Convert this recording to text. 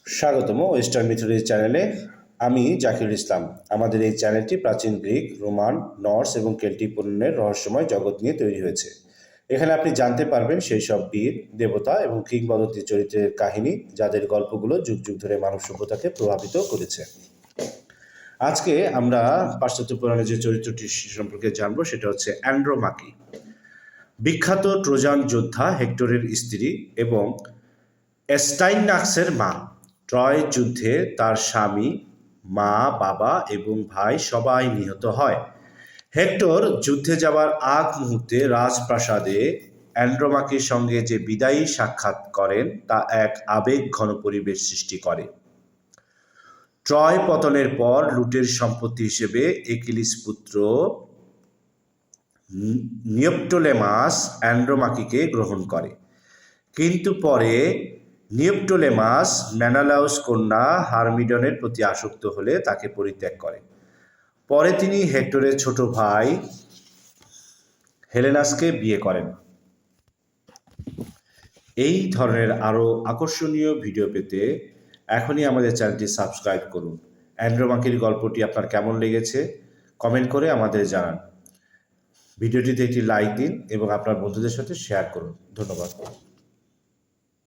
স্বাগতম western mythology চ্যানেলে। আমি জাকির ইসলাম। আমাদের এই চ্যানেলটি প্রাচীন গ্রিক, রোমান, নর্স এবং কেল্টিক পুরাণের রহস্যময় জগৎ নিয়ে তৈরি হয়েছে। এখানে আপনি জানতে পারবেন সেই সব বীর, দেবতা এবং কিংবদন্তি চরিত্রের কাহিনী, যাদের গল্পগুলো যুগ যুগ ধরে মানব সভ্যতাকে প্রভাবিত করেছে। আজকে আমরা পাশ্চাত্য পুরাণের যে চরিত্রটি সম্পর্কে জানবো সেটা হচ্ছে অ্যান্ড্রোমাকি। বিখ্যাত ট্রোজান যোদ্ধা হেক্টরের স্ত্রী এবং অ্যাস্টাইনাক্সের মা। ট্রয় যুদ্ধে তার স্বামী, মা, বাবা এবং ভাই সবাই নিহত হয়। হেক্টর যুদ্ধে যাবার আগ মুহূর্তে রাজপ্রাসাদে অ্যান্ড্রোমাকির সঙ্গে যে বিদায়ী সাক্ষাৎ করেন তা এক আবেগ ঘন পরিবেশ সৃষ্টি করে। ট্রয় পতনের পর লুটের সম্পত্তি হিসেবে একিলিস পুত্র নিওপটোলেমাস অ্যান্ড্রোমাকিকে গ্রহণ করে, কিন্তু পরে নিওপটোলেমাস মেনালাউস কন্যা হারমিডনের প্রতি আসক্ত হলে তাকে পরিত্যাগ করে। পরে তিনি হেক্টরের ছোট ভাই হেলেনাসকে বিয়ে করেন। এই ধরনের আরও আকর্ষণীয় ভিডিও পেতে এখনই আমাদের চ্যানেলটি সাবস্ক্রাইব করুন। অ্যান্ড্রোমাকির গল্পটি আপনার কেমন লেগেছে কমেন্ট করে আমাদের জানান। ভিডিওটিতে একটি লাইক দিন এবং আপনার বন্ধুদের সাথে শেয়ার করুন। ধন্যবাদ।